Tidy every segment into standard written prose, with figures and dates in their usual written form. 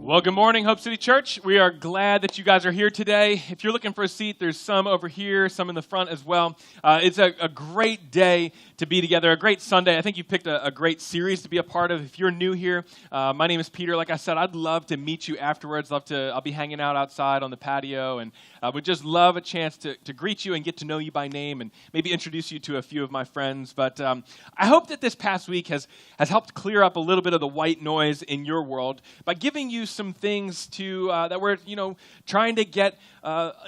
Well, good morning, Hope City Church. We are glad that you guys are here today. If you're looking for a seat, there's some over here, some in the front as well. It's a great day to be together, a great Sunday. I think you picked a great series to be a part of. If you're new here, my name is Peter. Like I said, I'd love to meet you afterwards. I'll be hanging out outside on the patio, and would just love a chance to greet you and get to know you by name and maybe introduce you to a few of my friends. But I hope that this past week has helped clear up a little bit of the white noise in your world by giving you some things that we're trying to get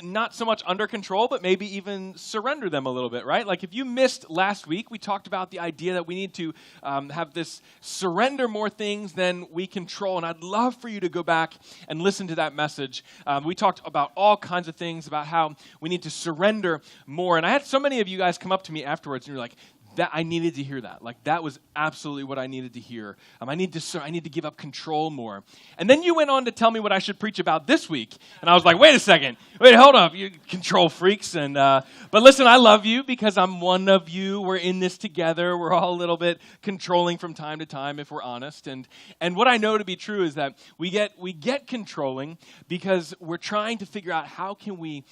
not so much under control, but maybe even surrender them a little bit, right? Like if you missed last week, we talked about the idea that we need to have this surrender more things than we control, and I'd love for you to go back and listen to that message. We talked about all kinds of things about how we need to surrender more, and I had so many of you guys come up to me afterwards, and you're like, that I needed to hear that. Like that was absolutely what I needed to hear. I need to give up control more. And then you went on to tell me what I should preach about this week. And I was like, wait a second. Wait, hold up. You control freaks. And but listen, I love you because I'm one of you. We're in this together. We're all a little bit controlling from time to time, if we're honest. And what I know to be true is that we get controlling because we're trying to figure out how can we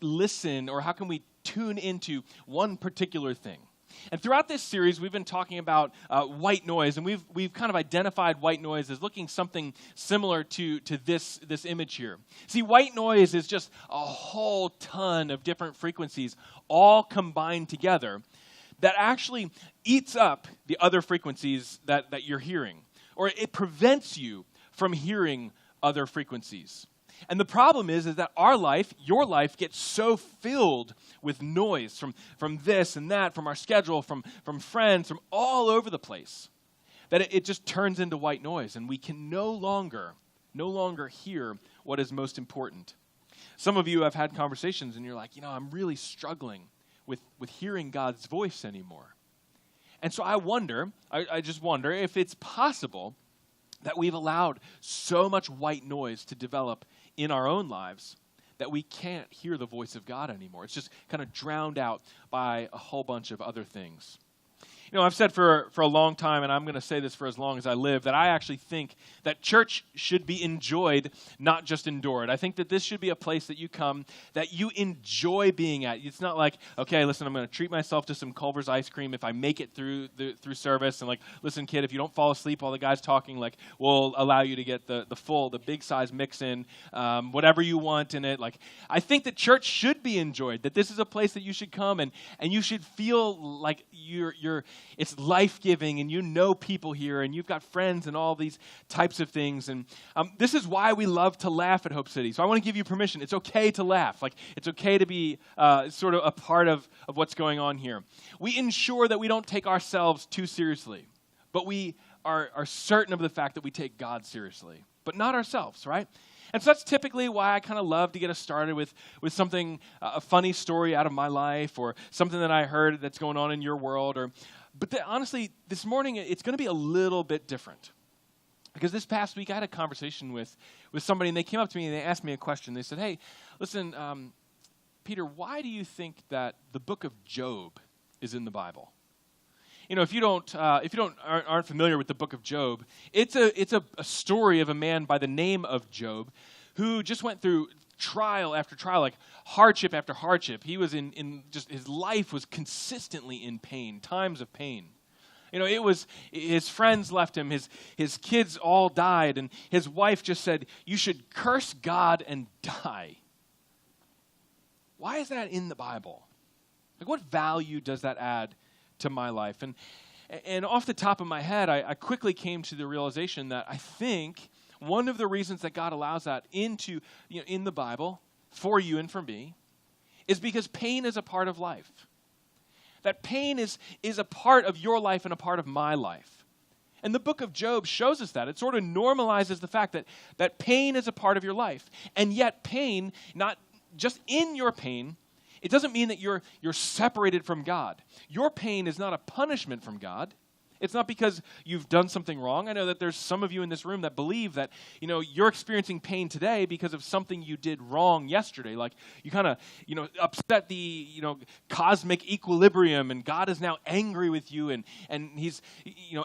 listen, or how can we tune into one particular thing. And throughout this series, we've been talking about white noise, and we've kind of identified white noise as looking something similar to this image here. See, white noise is just a whole ton of different frequencies all combined together that actually eats up the other frequencies that you're hearing, or it prevents you from hearing other frequencies. And the problem is that our life, your life, gets so filled with noise from this and that, from our schedule, from friends, from all over the place, that it just turns into white noise, and we can no longer hear what is most important. Some of you have had conversations, and you're like, I'm really struggling with hearing God's voice anymore. And so I just wonder if it's possible that we've allowed so much white noise to develop in our own lives that we can't hear the voice of God anymore. It's just kind of drowned out by a whole bunch of other things. I've said for a long time, and I'm going to say this for as long as I live, that I actually think that church should be enjoyed, not just endured. I think that this should be a place that you come, that you enjoy being at. It's not like, okay, listen, I'm going to treat myself to some Culver's ice cream if I make it through service, and like, listen, kid, if you don't fall asleep while the guy's talking, like, we'll allow you to get the big size mix in, whatever you want in it. Like, I think that church should be enjoyed, that this is a place that you should come and you should feel like it's life-giving, and people here, and you've got friends and all these types of things. And this is why we love to laugh at Hope City. So I want to give you permission. It's okay to laugh. Like, it's okay to be sort of a part of what's going on here. We ensure that we don't take ourselves too seriously, but we are certain of the fact that we take God seriously, but not ourselves, right? And so that's typically why I kind of love to get us started with something, a funny story out of my life, or something that I heard that's going on in your world. But honestly, this morning, it's going to be a little bit different. Because this past week, I had a conversation with somebody, and they came up to me and they asked me a question. They said, hey, listen, Peter, why do you think that the book of Job is in the Bible? If you aren't familiar with the book of Job, it's a story of a man by the name of Job who just went through trial after trial, like hardship after hardship. He was his life was consistently in pain, times of pain. It was his friends left him, his kids all died, and his wife just said, "You should curse God and die." Why is that in the Bible? Like, what value does that add to my life? And off the top of my head, I quickly came to the realization that I think one of the reasons that God allows that in the Bible for you and for me is because pain is a part of life. That pain is a part of your life and a part of my life. And the book of Job shows us that. It sort of normalizes the fact that pain is a part of your life. And yet pain, not just in your pain, it doesn't mean that you're separated from God. Your pain is not a punishment from God. It's not because you've done something wrong. I know that there's some of you in this room that believe that, you're experiencing pain today because of something you did wrong yesterday. Like you kind of, upset the, cosmic equilibrium, and God is now angry with you, and he's,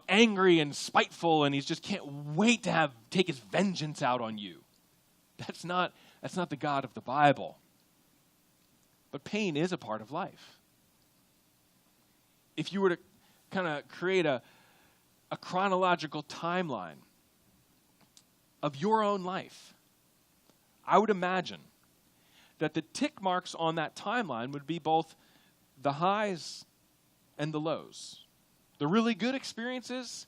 angry and spiteful, and he's just can't wait to take his vengeance out on you. That's not the God of the Bible. But pain is a part of life. If you were to kind of create a chronological timeline of your own life, I would imagine that the tick marks on that timeline would be both the highs and the lows, the really good experiences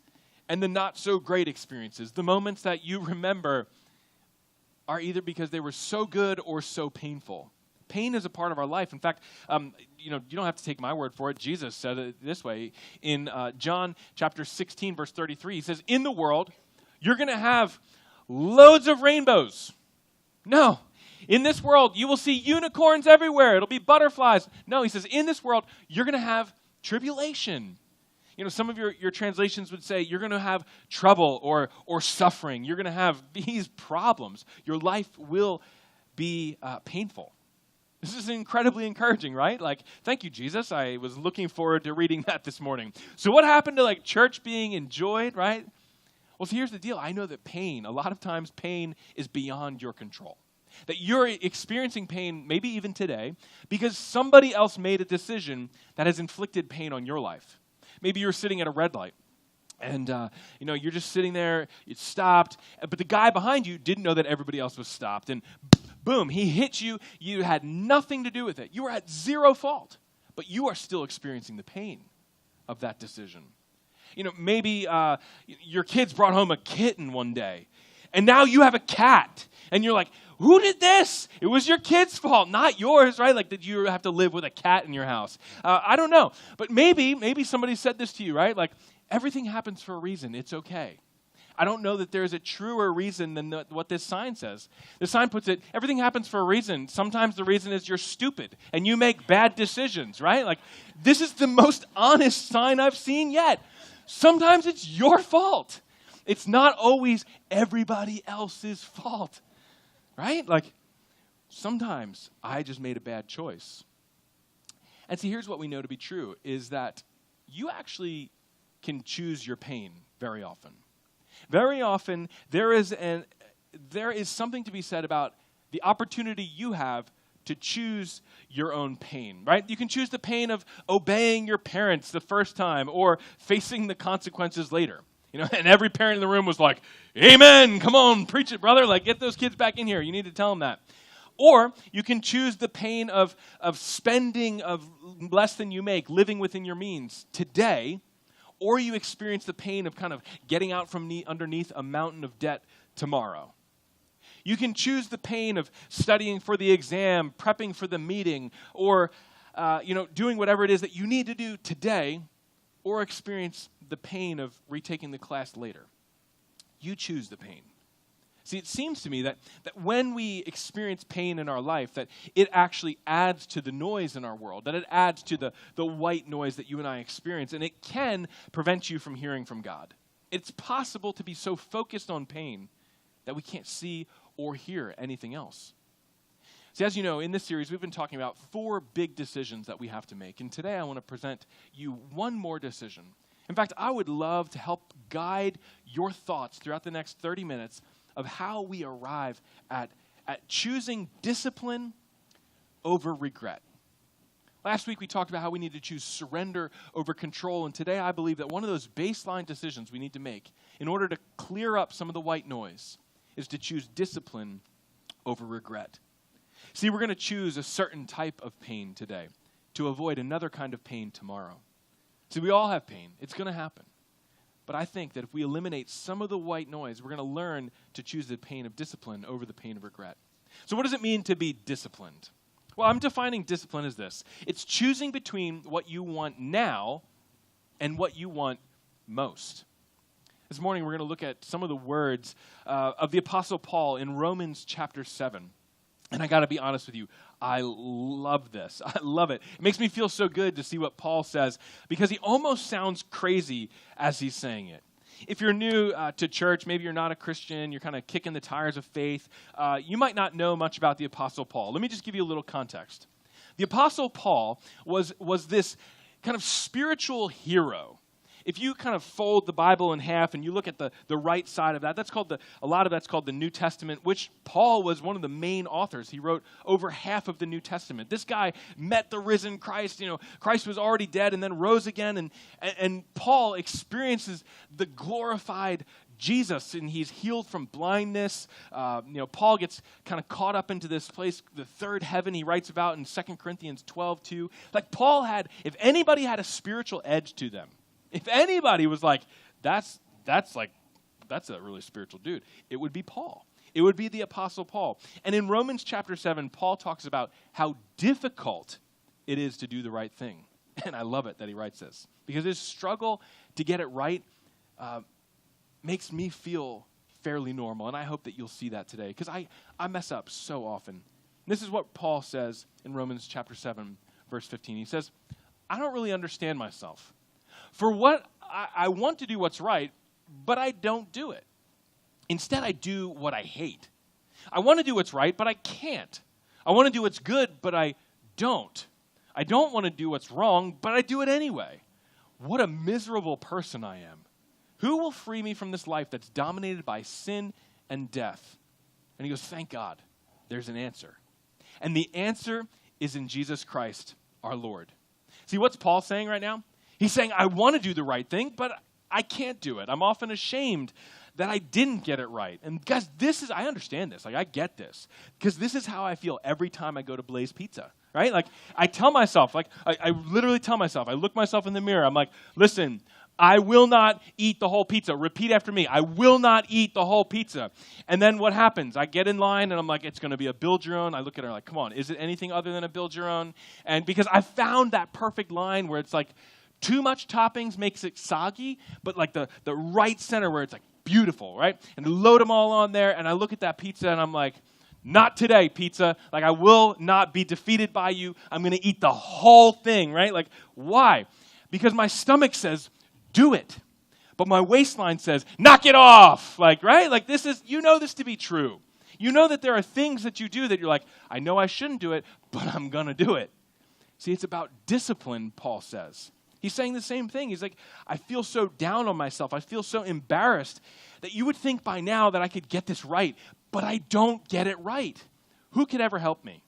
and the not so great experiences. The moments that you remember are either because they were so good or so painful. Pain is a part of our life. In fact, you don't have to take my word for it. Jesus said it this way in John chapter 16, verse 33. He says, in the world, you're going to have loads of rainbows. No. In this world, you will see unicorns everywhere. It'll be butterflies. No, he says, in this world, you're going to have tribulation. Some of your translations would say you're going to have trouble or suffering. You're going to have these problems. Your life will be painful. This is incredibly encouraging, right? Like, thank you, Jesus. I was looking forward to reading that this morning. So what happened to church being enjoyed, right? Well, so here's the deal. I know that a lot of times pain is beyond your control. That you're experiencing pain, maybe even today, because somebody else made a decision that has inflicted pain on your life. Maybe you're sitting at a red light. And, you're just sitting there, it stopped, but the guy behind you didn't know that everybody else was stopped. And boom, he hit you. You had nothing to do with it. You were at zero fault, but you are still experiencing the pain of that decision. Maybe your kids brought home a kitten one day, and now you have a cat, and you're like, who did this? It was your kid's fault, not yours, right? Like, did you have to live with a cat in your house? I don't know, but maybe somebody said this to you, right? Like, everything happens for a reason. It's okay. I don't know that there's a truer reason than what this sign says. The sign puts it, everything happens for a reason. Sometimes the reason is you're stupid and you make bad decisions, right? Like, this is the most honest sign I've seen yet. Sometimes it's your fault. It's not always everybody else's fault, right? Like, sometimes I just made a bad choice. And see, here's what we know to be true, is that you actually can choose your pain very often. Very often, there is something to be said about the opportunity you have to choose your own pain, right? You can choose the pain of obeying your parents the first time or facing the consequences later. And every parent in the room was like, amen, come on, preach it, brother. Like, get those kids back in here. You need to tell them that. Or you can choose the pain of spending of less than you make, living within your means today. Or you experience the pain of kind of getting out from underneath a mountain of debt tomorrow. You can choose the pain of studying for the exam, prepping for the meeting, or doing whatever it is that you need to do today, or experience the pain of retaking the class later. You choose the pain. See, it seems to me that when we experience pain in our life, that it actually adds to the noise in our world, that it adds to the white noise that you and I experience, and it can prevent you from hearing from God. It's possible to be so focused on pain that we can't see or hear anything else. See, as you know, in this series, we've been talking about 4 big decisions that we have to make, and today I want to present you one more decision. In fact, I would love to help guide your thoughts throughout the next 30 minutes of how we arrive at choosing discipline over regret. Last week we talked about how we need to choose surrender over control, and today I believe that one of those baseline decisions we need to make in order to clear up some of the white noise is to choose discipline over regret. See, we're going to choose a certain type of pain today to avoid another kind of pain tomorrow. See, we all have pain. It's going to happen. But I think that if we eliminate some of the white noise, we're going to learn to choose the pain of discipline over the pain of regret. So what does it mean to be disciplined? Well, I'm defining discipline as this. It's choosing between what you want now and what you want most. This morning, we're going to look at some of the words of the Apostle Paul in Romans chapter 7. And I got to be honest with you, I love this. I love it. It makes me feel so good to see what Paul says because he almost sounds crazy as he's saying it. If you're new to church, maybe you're not a Christian, you're kind of kicking the tires of faith, you might not know much about the Apostle Paul. Let me just give you a little context. The Apostle Paul was this kind of spiritual hero. If you kind of fold the Bible in half and you look at the right side of that, a lot of that's called the New Testament, which Paul was one of the main authors. He wrote over half of the New Testament. This guy met the risen Christ. Christ was already dead and then rose again. And Paul experiences the glorified Jesus, and he's healed from blindness. Paul gets kind of caught up into this place, the third heaven he writes about in 2 Corinthians 12:2. Like Paul if anybody had a spiritual edge to them, if anybody was like, that's a really spiritual dude, it would be Paul. It would be the Apostle Paul. And in Romans chapter 7, Paul talks about how difficult it is to do the right thing. And I love it that he writes this, because his struggle to get it right makes me feel fairly normal. And I hope that you'll see that today, because I mess up so often. And this is what Paul says in Romans chapter 7, verse 15. He says, I don't really understand myself. For what I want to do what's right, but I don't do it. Instead, I do what I hate. I want to do what's right, but I can't. I want to do what's good, but I don't. I don't want to do what's wrong, but I do it anyway. What a miserable person I am. Who will free me from this life that's dominated by sin and death? And he goes, thank God, there's an answer. And the answer is in Jesus Christ, our Lord. See, what's Paul saying right now? He's saying, I want to do the right thing, but I can't do it. I'm often ashamed that I didn't get it right. And guys, I understand this. Like, I get this. Because this is how I feel every time I go to Blaze Pizza, right? Like, I tell myself, I literally tell myself, I look myself in the mirror, I'm like, listen, I will not eat the whole pizza. Repeat after me. I will not eat the whole pizza. And then what happens? I get in line and I'm like, it's going to be a build your own. I look at her like, come on, is it anything other than a build your own? And because I found that perfect line where it's like, too much toppings makes it soggy, but like the right center where it's like beautiful, right? And load them all on there, and I look at that pizza and I'm like, not today, pizza. Like, I will not be defeated by you. I'm going to eat the whole thing, right? Like, why? Because my stomach says, do it. But my waistline says, knock it off. Like, right? Like, you know this to be true. You know that there are things that you do that you're like, I know I shouldn't do it, but I'm going to do it. See, it's about discipline, Paul says. He's saying the same thing. He's like, I feel so down on myself. I feel so embarrassed that you would think by now that I could get this right, but I don't get it right. Who could ever help me?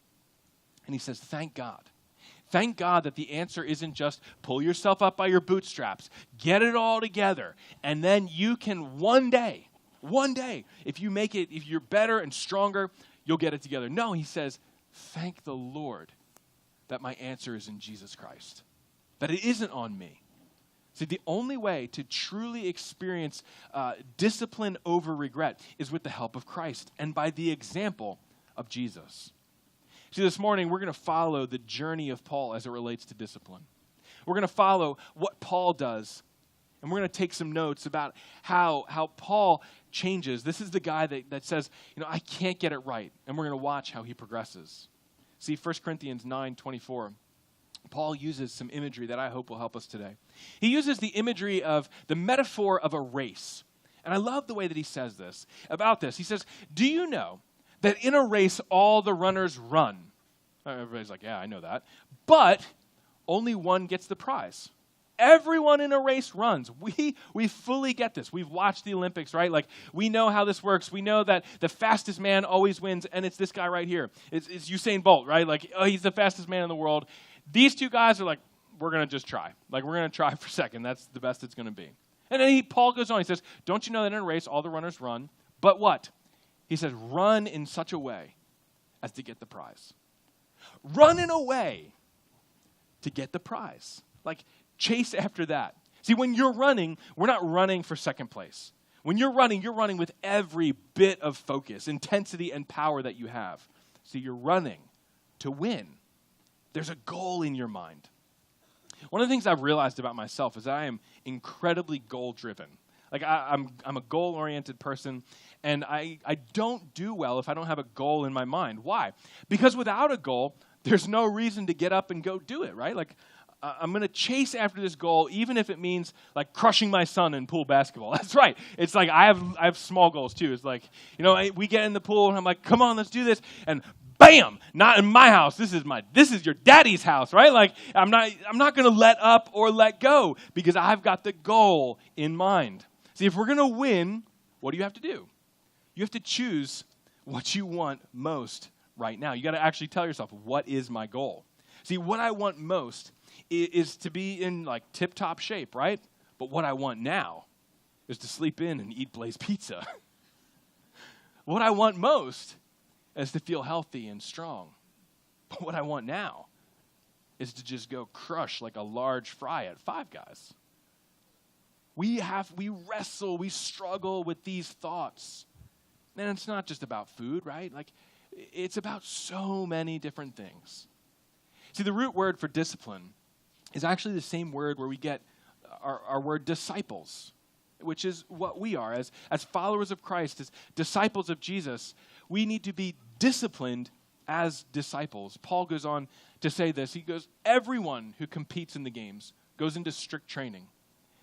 And he says, thank God. Thank God that the answer isn't just pull yourself up by your bootstraps, get it all together, and then you can one day, if you're better and stronger, you'll get it together. No, he says, thank the Lord that my answer is in Jesus Christ. That it isn't on me. See, the only way to truly experience discipline over regret is with the help of Christ and by the example of Jesus. See, this morning we're going to follow the journey of Paul as it relates to discipline. We're going to follow what Paul does, and we're going to take some notes about how Paul changes. This is the guy that says, I can't get it right, and we're going to watch how he progresses. See, 1 Corinthians 9:24. Paul uses some imagery that I hope will help us today. He uses the imagery of the metaphor of a race. And I love the way that he says this. About this, he says, do you know that in a race all the runners run? Everybody's like, yeah, I know that. But only one gets the prize. Everyone in a race runs. We fully get this. We've watched the Olympics, right? Like, we know how this works. We know that the fastest man always wins, and it's this guy right here. It's Usain Bolt, right? Like, he's the fastest man in the world. These two guys are like, we're going to just try. Like, we're going to try for second. That's the best it's going to be. And then Paul goes on. He says, don't you know that in a race all the runners run? But what? He says, run in such a way as to get the prize. Run in a way to get the prize. Like, chase after that. See, when you're running, we're not running for second place. When you're running with every bit of focus, intensity, and power that you have. See, you're running to win. There's a goal in your mind. One of the things I've realized about myself is I am incredibly goal-driven. Like, I'm a goal-oriented person, And I don't do well if I don't have a goal in my mind. Why? Because without a goal, there's no reason to get up and go do it, right? Like, I'm going to chase after this goal, even if it means like crushing my son in pool basketball. That's right. It's like I have small goals too. It's like, we get in the pool and I'm like, come on, let's do this. And bam, not in my house. This is your daddy's house, right? Like I'm not going to let up or let go because I've got the goal in mind. See, if we're going to win, what do you have to do? You have to choose what you want most right now. You got to actually tell yourself, what is my goal? See, what I want most is to be in like tip-top shape, right? But what I want now is to sleep in and eat Blaze Pizza. What I want most is to feel healthy and strong. But what I want now is to just go crush like a large fry at Five Guys. We wrestle, we struggle with these thoughts. And it's not just about food, right? Like, it's about so many different things. See, the root word for discipline is actually the same word where we get our word disciples, which is what we are. As followers of Christ, as disciples of Jesus, we need to be disciplined as disciples. Paul goes on to say this. He goes, everyone who competes in the games goes into strict training.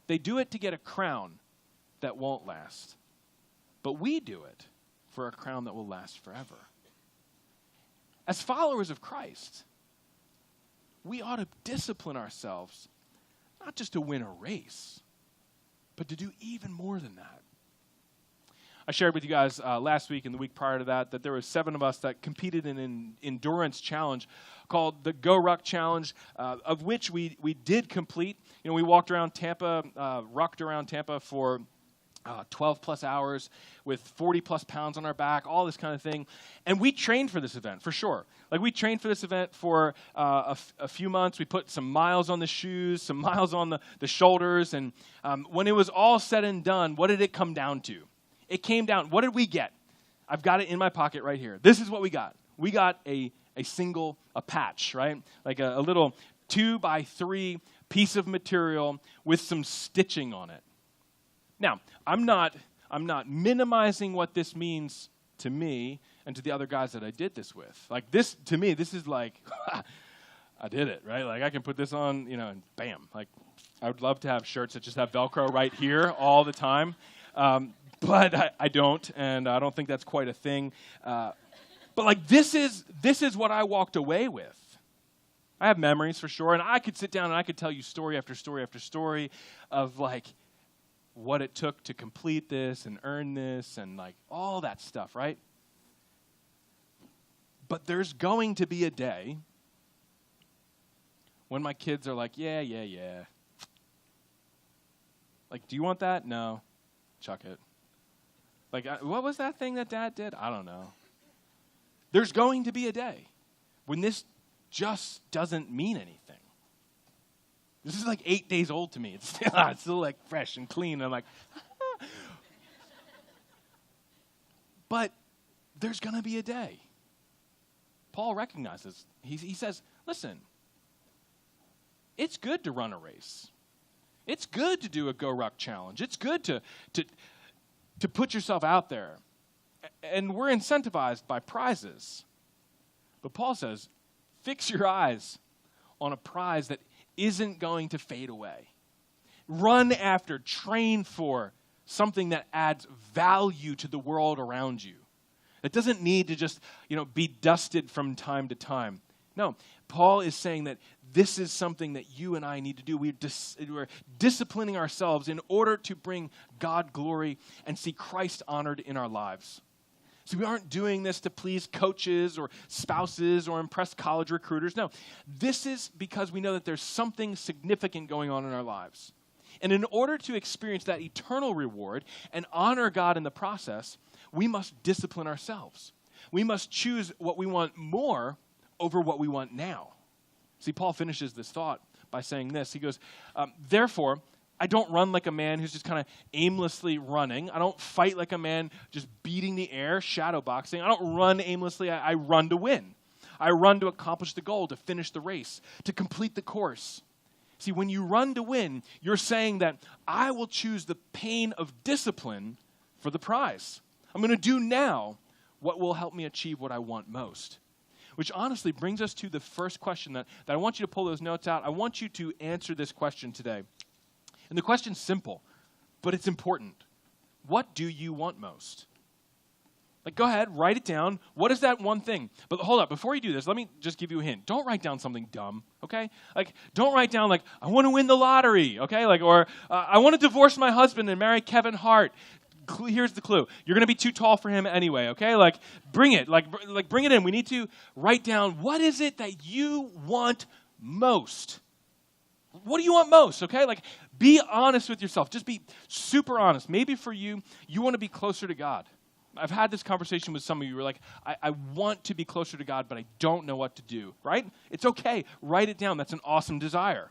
They do it to get a crown that won't last. But we do it for a crown that will last forever. As followers of Christ, we ought to discipline ourselves, not just to win a race, but to do even more than that. I shared with you guys last week and the week prior to that there were 7 of us that competed in an endurance challenge called the Go Ruck Challenge, of which we did complete. We walked around Tampa, rucked around Tampa for 12 plus hours with 40 plus pounds on our back, all this kind of thing. And we trained for this event, for sure. Like, we trained for this event for a few months. We put some miles on the shoes, some miles on the shoulders. And when it was all said and done, what did it come down to? It came down, what did we get? I've got it in my pocket right here. This is what we got. We got a patch, right? Like a little 2x3 piece of material with some stitching on it. Now, I'm not minimizing what this means to me and to the other guys that I did this with. Like, this, to me, this is like, I did it, right? Like, I can put this on, and bam. Like, I would love to have shirts that just have Velcro right here all the time. But I don't, and I don't think that's quite a thing. But like, this is what I walked away with. I have memories for sure, and I could sit down and I could tell you story after story after story of like what it took to complete this and earn this and like all that stuff, right? But there's going to be a day when my kids are like, yeah. Like, do you want that? No. Chuck it. Like, what was that thing that Dad did? I don't know. There's going to be a day when this just doesn't mean anything. This is like 8 days old to me. It's still like fresh and clean. I'm like, but there's going to be a day. Paul recognizes. He says, listen, it's good to run a race. It's good to do a Go Ruck challenge. It's good to put yourself out there. And we're incentivized by prizes. But Paul says, fix your eyes on a prize that isn't going to fade away. Run after, train for something that adds value to the world around you. It doesn't need to just, be dusted from time to time. No, Paul is saying that this is something that you and I need to do. We're disciplining ourselves in order to bring God glory and see Christ honored in our lives. So we aren't doing this to please coaches or spouses or impress college recruiters. No, this is because we know that there's something significant going on in our lives. And in order to experience that eternal reward and honor God in the process, we must discipline ourselves. We must choose what we want more over what we want now. See, Paul finishes this thought by saying this. He goes, therefore, I don't run like a man who's just kind of aimlessly running. I don't fight like a man just beating the air, shadow boxing. I don't run aimlessly. I run to win. I run to accomplish the goal, to finish the race, to complete the course. See, when you run to win, you're saying that I will choose the pain of discipline for the prize. I'm going to do now what will help me achieve what I want most. Which honestly brings us to the first question that I want you to pull those notes out. I want you to answer this question today. And the question's simple, but it's important. What do you want most? Like, go ahead, write it down. What is that one thing? But hold up, before you do this, let me just give you a hint. Don't write down something dumb, okay? Like, don't write down, like, I want to win the lottery, okay? Like, or I want to divorce my husband and marry Kevin Hart. Here's the clue. You're going to be too tall for him anyway, okay? Like, bring it. Like, bring it in. We need to write down, what is it that you want most? What do you want most, okay? Like, be honest with yourself. Just be super honest. Maybe for you, you want to be closer to God. I've had this conversation with some of you who are like, I want to be closer to God, but I don't know what to do, right? It's okay. Write it down. That's an awesome desire.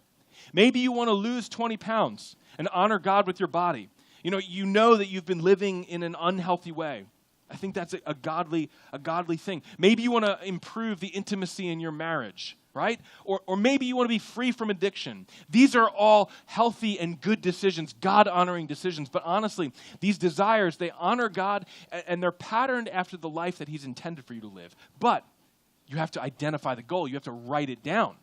Maybe you want to lose 20 pounds and honor God with your body. You know that you've been living in an unhealthy way. I think that's a godly thing. Maybe you want to improve the intimacy in your marriage, right? Or maybe you want to be free from addiction. These are all healthy and good decisions, God-honoring decisions. But honestly, these desires, they honor God, and they're patterned after the life that He's intended for you to live. But you have to identify the goal. You have to write it down.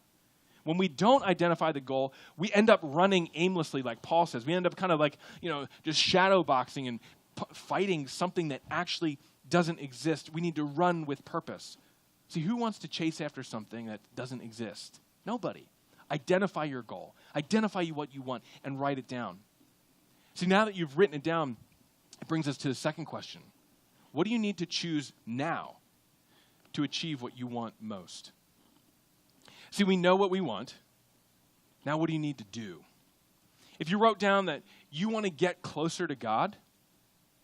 When we don't identify the goal, we end up running aimlessly, like Paul says. We end up kind of like, just shadow boxing and fighting something that actually doesn't exist. We need to run with purpose. See, who wants to chase after something that doesn't exist? Nobody. Identify your goal. Identify what you want and write it down. See, now that you've written it down, it brings us to the second question. What do you need to choose now to achieve what you want most? See, we know what we want. Now what do you need to do? If you wrote down that you want to get closer to God,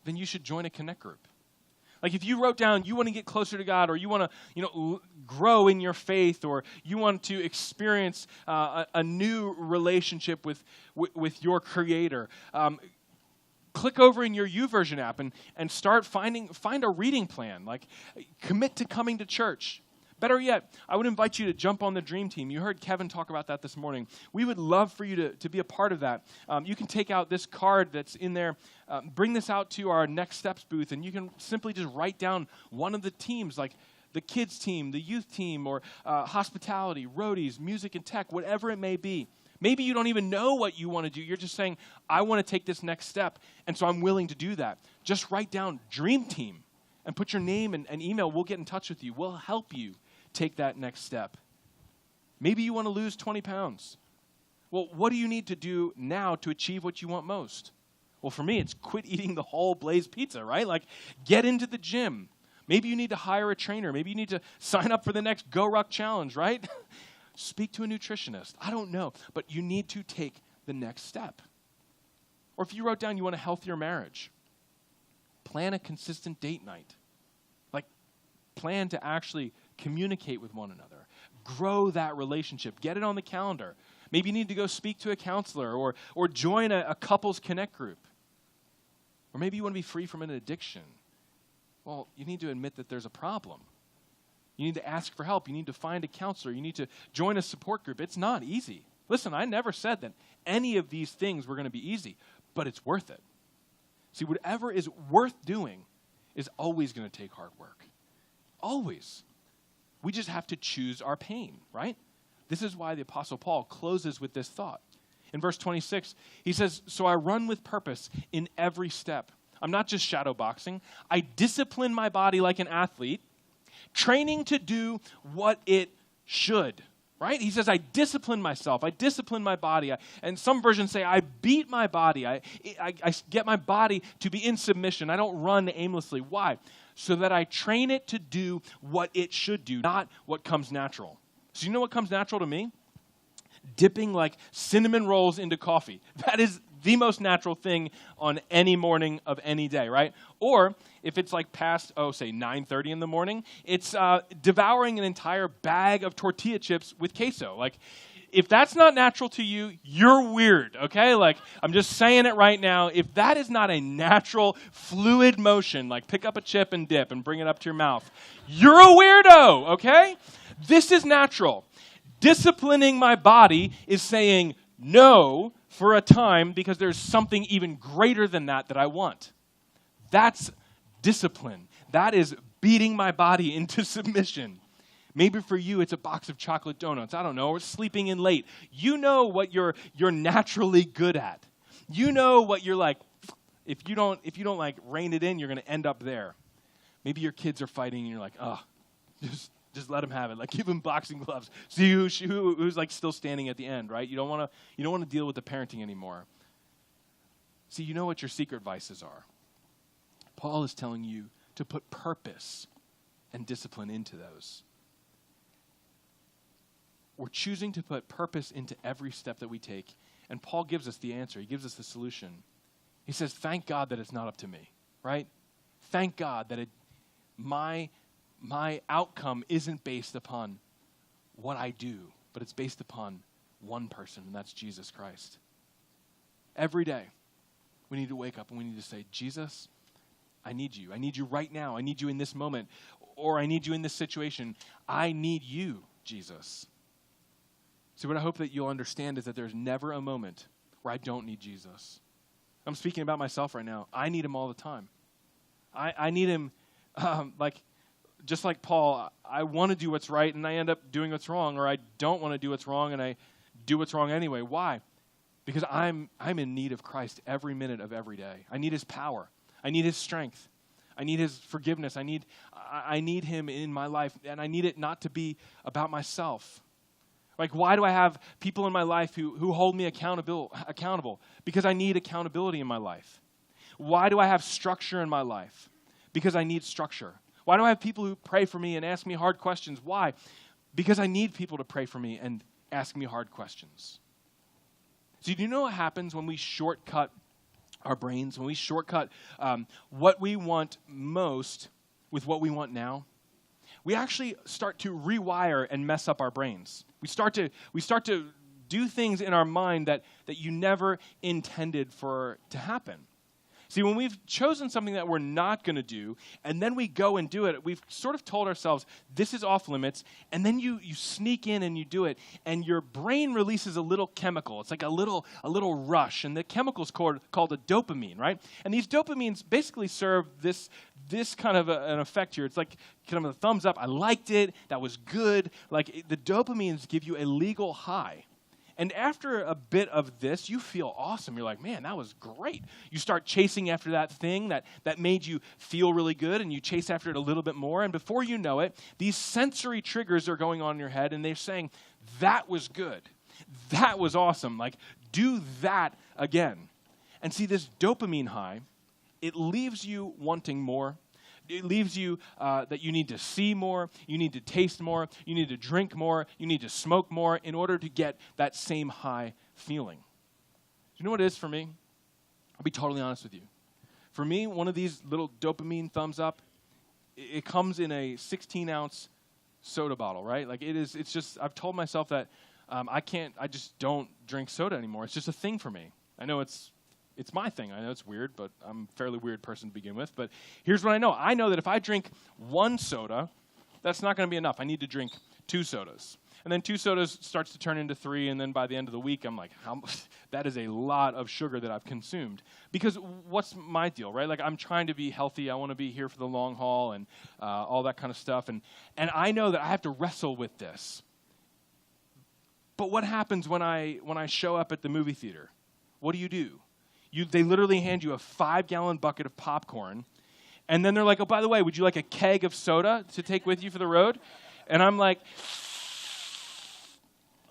then you should join a Connect group. Like if you wrote down you want to get closer to God, or you want to grow in your faith, or you want to experience a new relationship with your Creator, click over in your YouVersion app and find a reading plan. Like commit to coming to church. Better yet, I would invite you to jump on the Dream Team. You heard Kevin talk about that this morning. We would love for you to be a part of that. You can take out this card that's in there, bring this out to our Next Steps booth, and you can simply just write down one of the teams, like the kids team, the youth team, or hospitality, roadies, music and tech, whatever it may be. Maybe you don't even know what you want to do. You're just saying, I want to take this next step, and so I'm willing to do that. Just write down Dream Team and put your name and email. We'll get in touch with you. We'll help you take that next step. Maybe you want to lose 20 pounds. Well, what do you need to do now to achieve what you want most? Well, for me, it's quit eating the whole Blaze pizza, right? Like, get into the gym. Maybe you need to hire a trainer. Maybe you need to sign up for the next Go Ruck Challenge, right? Speak to a nutritionist. I don't know, but you need to take the next step. Or if you wrote down you want a healthier marriage, plan a consistent date night. Like, plan to actually communicate with one another. Grow that relationship. Get it on the calendar. Maybe you need to go speak to a counselor or join a couples Connect group. Or maybe you want to be free from an addiction. Well, you need to admit that there's a problem. You need to ask for help. You need to find a counselor. You need to join a support group. It's not easy. Listen, I never said that any of these things were going to be easy, but it's worth it. See, whatever is worth doing is always going to take hard work. Always. We just have to choose our pain, right? This is why the Apostle Paul closes with this thought. In verse 26, he says, so I run with purpose in every step. I'm not just shadow boxing. I discipline my body like an athlete, training to do what it should, right? He says, I discipline myself. I discipline my body. And some versions say, I beat my body. I get my body to be in submission. I don't run aimlessly. Why? So that I train it to do what it should do, not what comes natural. So you know what comes natural to me? Dipping like cinnamon rolls into coffee. That is the most natural thing on any morning of any day, right? Or if it's like past, say 9:30 in the morning, it's devouring an entire bag of tortilla chips with queso. Like, if that's not natural to you, you're weird, okay? Like, I'm just saying it right now. If that is not a natural, fluid motion, like pick up a chip and dip and bring it up to your mouth, you're a weirdo, okay? This is natural. Disciplining my body is saying no for a time because there's something even greater than that I want. That's discipline. That is beating my body into submission. Maybe for you, it's a box of chocolate donuts. I don't know, or sleeping in late. You know what you're naturally good at. You know what you're like. If you don't like rein it in, you're going to end up there. Maybe your kids are fighting, and you're like, just let them have it. Like, give them boxing gloves. See who's like still standing at the end, right? You don't want to deal with the parenting anymore. See, you know what your secret vices are. Paul is telling you to put purpose and discipline into those. We're choosing to put purpose into every step that we take. And Paul gives us the answer. He gives us the solution. He says, thank God that it's not up to me, right? Thank God that my outcome isn't based upon what I do, but it's based upon one person, and that's Jesus Christ. Every day, we need to wake up and we need to say, Jesus, I need you. I need you right now. I need you in this moment, or I need you in this situation. I need you, Jesus. See, what I hope that you'll understand is that there's never a moment where I don't need Jesus. I'm speaking about myself right now. I need him all the time. I need him just like Paul. I want to do what's right, and I end up doing what's wrong, or I don't want to do what's wrong, and I do what's wrong anyway. Why? Because I'm in need of Christ every minute of every day. I need his power. I need his strength. I need his forgiveness. I need him in my life, and I need it not to be about myself. Like, why do I have people in my life who hold me accountable? Because I need accountability in my life. Why do I have structure in my life? Because I need structure. Why do I have people who pray for me and ask me hard questions? Why? Because I need people to pray for me and ask me hard questions. So do you know what happens when we shortcut our brains, when we shortcut what we want most with what we want now? We actually start to rewire and mess up our brains. We start to do things in our mind that you never intended for to happen. See, when we've chosen something that we're not going to do, and then we go and do it, we've sort of told ourselves, this is off limits, and then you sneak in and you do it, and your brain releases a little chemical. It's like a little rush, and the chemical's called a dopamine, right? And these dopamines basically serve this kind of an effect here. It's like kind of a thumbs up. I liked it. That was good. Like, the dopamines give you a legal high. And after a bit of this, you feel awesome. You're like, man, that was great. You start chasing after that thing that made you feel really good, and you chase after it a little bit more. And before you know it, these sensory triggers are going on in your head, and they're saying, that was good. That was awesome. Like, do that again. And see, this dopamine high, it leaves you wanting more. It leaves you that you need to see more, you need to taste more, you need to drink more, you need to smoke more in order to get that same high feeling. Do you know what it is for me? I'll be totally honest with you. For me, one of these little dopamine thumbs up, it comes in a 16-ounce soda bottle, right? Like, it's just, I've told myself that I just don't drink soda anymore. It's just a thing for me. I know it's my thing. I know it's weird, but I'm a fairly weird person to begin with. But here's what I know. I know that if I drink one soda, that's not going to be enough. I need to drink 2 sodas. And then 2 sodas starts to turn into 3, and then by the end of the week, I'm like, that is a lot of sugar that I've consumed. Because what's my deal, right? Like, I'm trying to be healthy. I want to be here for the long haul and all that kind of stuff. And I know that I have to wrestle with this. But what happens when I show up at the movie theater? What do? They literally hand you a 5-gallon bucket of popcorn, and then they're like, oh, by the way, would you like a keg of soda to take with you for the road? And I'm like,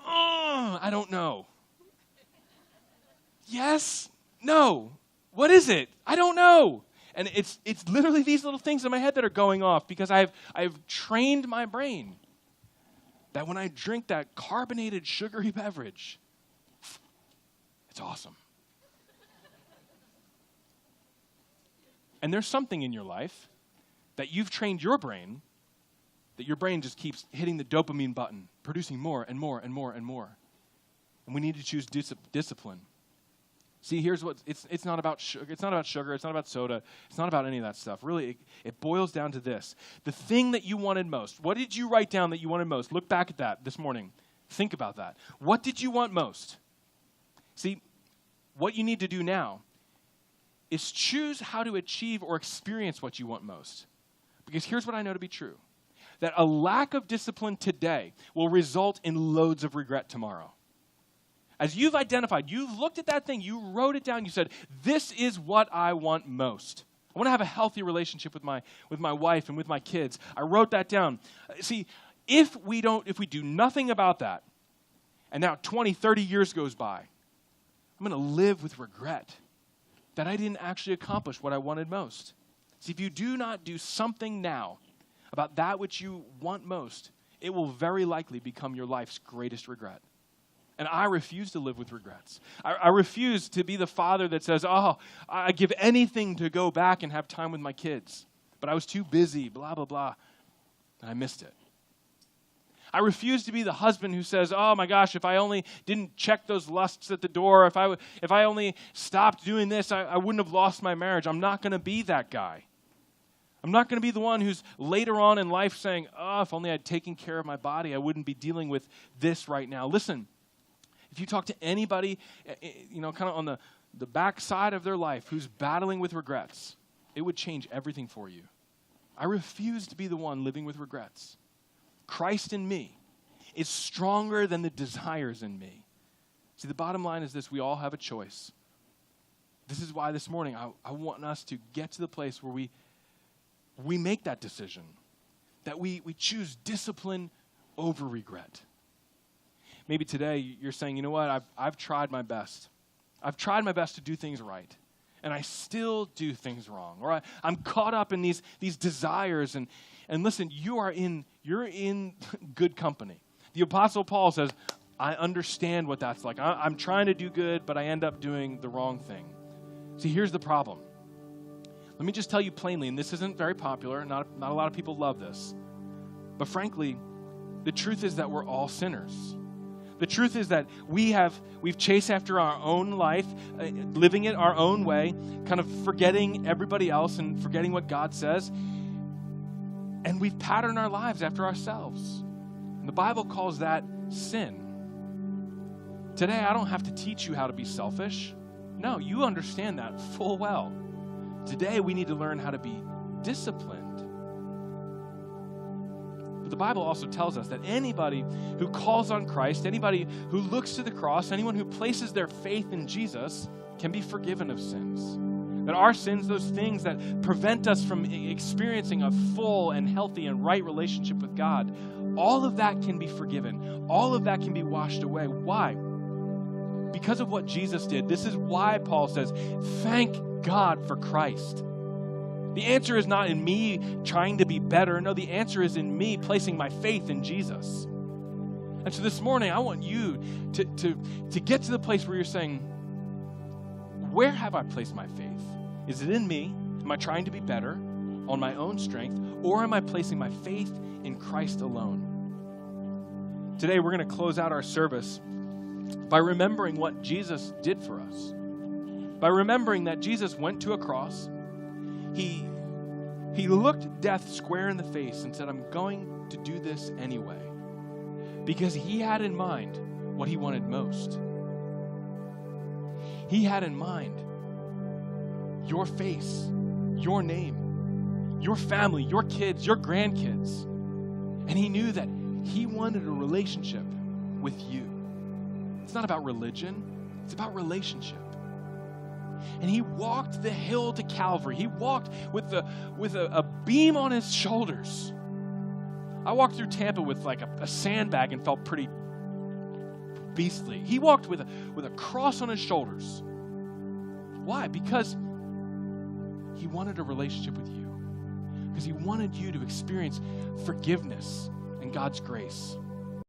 I don't know. Yes? No. What is it? I don't know. And it's literally these little things in my head that are going off because I've trained my brain that when I drink that carbonated, sugary beverage, it's awesome. And there's something in your life that you've trained your brain, that your brain just keeps hitting the dopamine button, producing more and more and more and more. And we need to choose discipline. See, here's what it's not about sugar. It's not about sugar. It's not about soda. It's not about any of that stuff. Really, it boils down to this. The thing that you wanted most. What did you write down that you wanted most? Look back at that this morning. Think about that. What did you want most? See, what you need to do now is choose how to achieve or experience what you want most. Because here's what I know to be true, that a lack of discipline today will result in loads of regret tomorrow. As you've identified, you've looked at that thing, you wrote it down, you said, this is what I want most. I want to have a healthy relationship with my wife and with my kids. I wrote that down. See, if we do nothing about that, and now 20, 30 years goes by, I'm going to live with regret that I didn't actually accomplish what I wanted most. See, if you do not do something now about that which you want most, it will very likely become your life's greatest regret. And I refuse to live with regrets. I refuse to be the father that says, oh, I give anything to go back and have time with my kids, but I was too busy, blah, blah, blah, and I missed it. I refuse to be the husband who says, oh my gosh, if I only didn't check those lusts at the door, if I only stopped doing this, I wouldn't have lost my marriage. I'm not going to be that guy. I'm not going to be the one who's later on in life saying, oh, if only I'd taken care of my body, I wouldn't be dealing with this right now. Listen, if you talk to anybody, kind of on the back side of their life who's battling with regrets, it would change everything for you. I refuse to be the one living with regrets. Christ in me is stronger than the desires in me. See, the bottom line is this: we all have a choice. This is why this morning I want us to get to the place where we make that decision, that we choose discipline over regret. Maybe today you're saying, you know what, I've tried my best. I've tried my best to do things right, and I still do things wrong. Or I'm caught up in these desires, and listen, you're in good company. The Apostle Paul says, I understand what that's like. I'm trying to do good, but I end up doing the wrong thing. See, here's the problem. Let me just tell you plainly, and this isn't very popular, not a lot of people love this, but frankly, the truth is that we're all sinners. The truth is that we've chased after our own life, living it our own way, kind of forgetting everybody else and forgetting what God says. And we've patterned our lives after ourselves. And the Bible calls that sin. Today, I don't have to teach you how to be selfish. No, you understand that full well. Today, we need to learn how to be disciplined. But the Bible also tells us that anybody who calls on Christ, anybody who looks to the cross, anyone who places their faith in Jesus can be forgiven of sins. That our sins, those things that prevent us from experiencing a full and healthy and right relationship with God, all of that can be forgiven. All of that can be washed away. Why? Because of what Jesus did. This is why Paul says, thank God for Christ. The answer is not in me trying to be better. No, the answer is in me placing my faith in Jesus. And so this morning, I want you to get to the place where you're saying, where have I placed my faith? Is it in me? Am I trying to be better on my own strength? Or am I placing my faith in Christ alone? Today, we're going to close out our service by remembering what Jesus did for us. By remembering that Jesus went to a cross. He looked death square in the face and said, I'm going to do this anyway. Because he had in mind what he wanted most. He had in mind your face, your name, your family, your kids, your grandkids. And he knew that he wanted a relationship with you. It's not about religion. It's about relationship. And he walked the hill to Calvary. He walked with a beam on his shoulders. I walked through Tampa with like a sandbag and felt pretty beastly. He walked with a cross on his shoulders. Why? Because he wanted a relationship with you. Because he wanted you to experience forgiveness and God's grace.